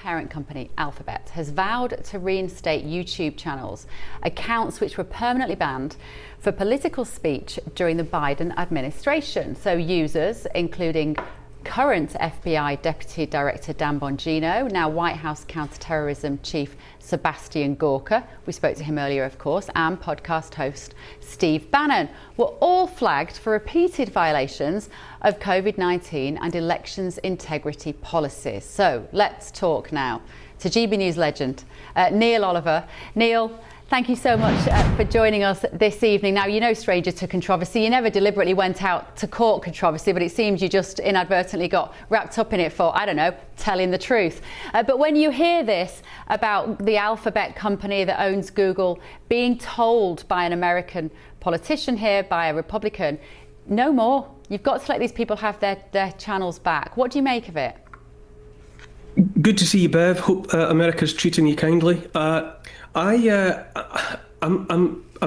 parent company, Alphabet, has vowed to reinstate YouTube channels, accounts which were permanently banned for political speech during the Biden administration. So users, including current FBI Deputy Director Dan Bongino, now White House Counterterrorism Chief Sebastian Gorka, we spoke to him earlier of course, and podcast host Steve Bannon, were all flagged for repeated violations of COVID-19 and elections integrity policies. So let's talk now to GB News legend, Neil Oliver. Neil, thank you so much for joining us this evening. Now, you're no stranger to controversy. You never deliberately went out to court controversy, but it seems you just inadvertently got wrapped up in it for, I don't know, telling the truth. But when you hear this about the Alphabet company that owns Google being told by an American politician here, by a Republican, no more. You've got to let these people have their channels back. What do you make of it? Good to see you, Bev. Hope America's treating you kindly. I'm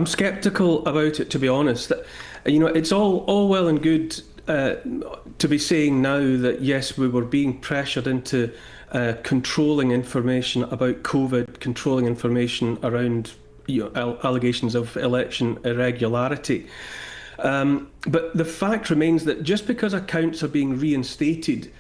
sceptical about it, to be honest. You know, it's all well and good to be saying now that yes, we were being pressured into controlling information about COVID, controlling information around allegations of election irregularity. But the fact remains that just because accounts are being reinstated,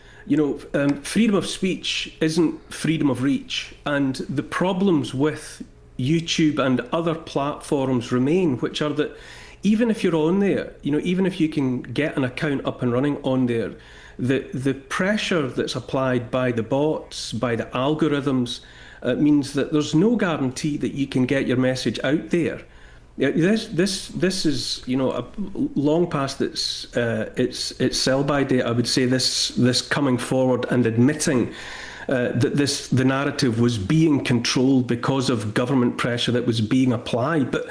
freedom of speech isn't freedom of reach, and the problems with YouTube and other platforms remain, which are that even if you're on there, even if you can get an account up and running on there, the pressure that's applied by the bots, by the algorithms, means that there's no guarantee that you can get your message out there. This is a long past its sell-by date. I would say this coming forward and admitting that the narrative was being controlled because of government pressure that was being applied. But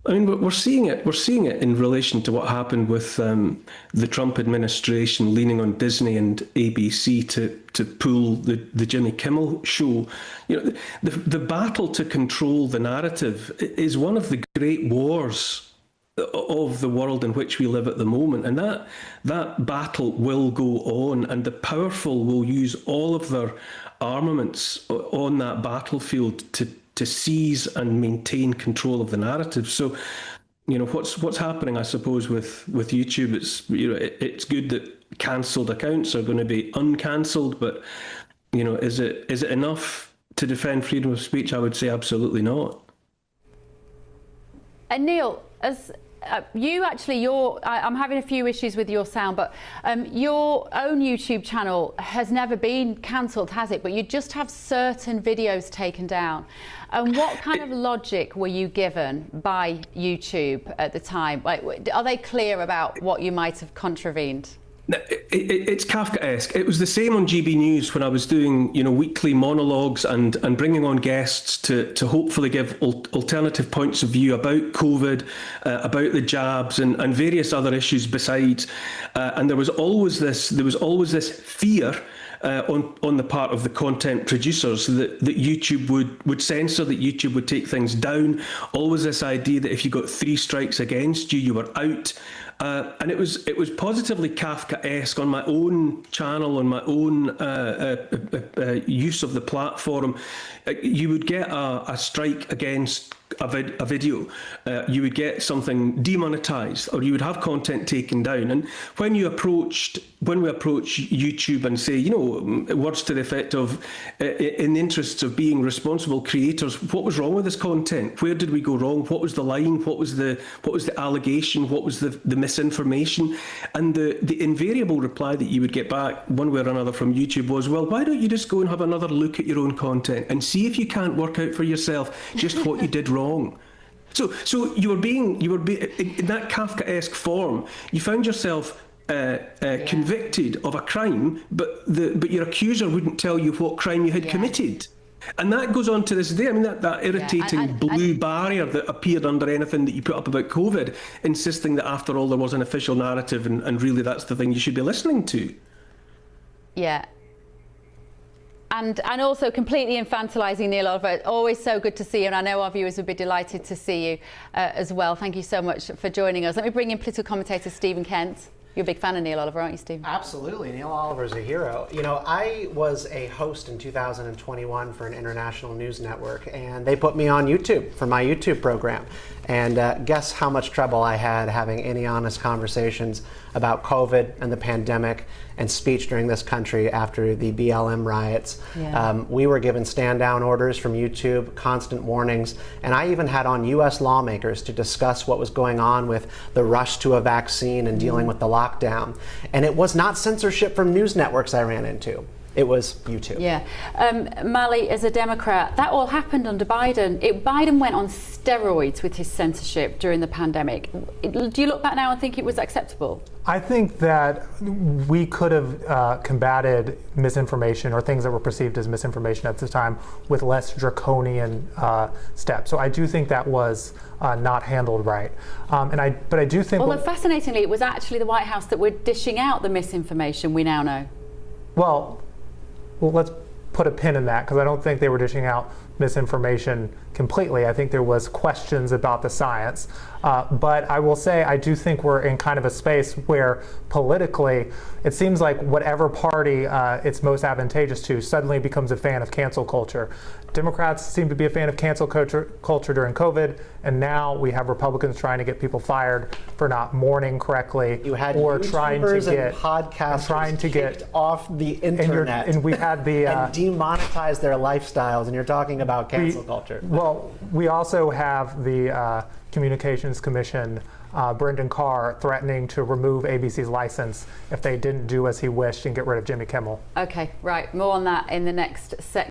I mean, we're seeing it. We're seeing it in relation to what happened with the Trump administration leaning on Disney and ABC to pull the Jimmy Kimmel show. The battle to control the narrative is one of the great wars of the world in which we live at the moment, and that battle will go on, and the powerful will use all of their armaments on that battlefield to seize and maintain control of the narrative. So, what's happening, I suppose, with YouTube, it's good that cancelled accounts are going to be uncancelled, but is it enough to defend freedom of speech? I would say absolutely not. And Neil, as I'm having a few issues with your sound, but your own YouTube channel has never been cancelled, has it? But you just have certain videos taken down. And what kind of logic were you given by YouTube at the time? Like, are they clear about what you might have contravened? It's Kafkaesque. It was the same on GB News when I was doing, weekly monologues and bringing on guests to hopefully give alternative points of view about COVID, about the jabs and various other issues besides. And there was always this fear on the part of the content producers that YouTube would censor, that YouTube would take things down. Always this idea that if you got 3 strikes against you, you were out. And it was positively Kafkaesque on my own channel, on my own use of the platform. You would get a strike against a video, you would get something demonetized, or you would have content taken down. And when we approach YouTube and say, words to the effect of, in the interests of being responsible creators, what was wrong with this content? Where did we go wrong? What was the line? What was the allegation? What was the misinformation? And the invariable reply that you would get back one way or another from YouTube was, well, why don't you just go and have another look at your own content and see if you can't work out for yourself just what you did wrong. So you were being in that Kafkaesque form. You found yourself convicted of a crime, but your accuser wouldn't tell you what crime you had committed. And that goes on to this day. I mean, that irritating blue barrier that appeared under anything that you put up about COVID, insisting that after all there was an official narrative and really that's the thing you should be listening to. Yeah. And also completely infantilising Neil Oliver. Always so good to see you, and I know our viewers would be delighted to see you as well. Thank you so much for joining us. Let me bring in political commentator Stephen Kent. You're a big fan of Neil Oliver, aren't you, Steve? Absolutely. Neil Oliver's a hero. You know, I was a host in 2021 for an international news network, and they put me on YouTube for my YouTube program. And guess how much trouble I had having any honest conversations about COVID and the pandemic and speech during this country after the BLM riots. Yeah. We were given stand-down orders from YouTube, constant warnings, and I even had on U.S. lawmakers to discuss what was going on with the rush to a vaccine and dealing with the lockdown. And it was not censorship from news networks I ran into. It was YouTube. Yeah. Mali, as a Democrat, that all happened under Biden. Biden went on steroids with his censorship during the pandemic. Do you look back now and think it was acceptable? I think that we could have combated misinformation or things that were perceived as misinformation at the time with less draconian steps. So I do think that was not handled right. But I do think... Although fascinatingly, it was actually the White House that were dishing out the misinformation we now know. Well, let's put a pin in that, because I don't think they were dishing out misinformation completely. I think there was questions about the science. But I will say, I do think we're in kind of a space where politically, it seems like whatever party it's most advantageous to suddenly becomes a fan of cancel culture. Democrats seem to be a fan of cancel culture during COVID, and now we have Republicans trying to get people fired for not mourning correctly, You had or YouTubers trying to get and podcasters kicked off the internet and we had the and demonetize their lifestyles, and you're talking about cancel culture. Well, we also have the Communications Commission, Brendan Carr, threatening to remove ABC's license if they didn't do as he wished and get rid of Jimmy Kimmel. Okay, right. More on that in the next section.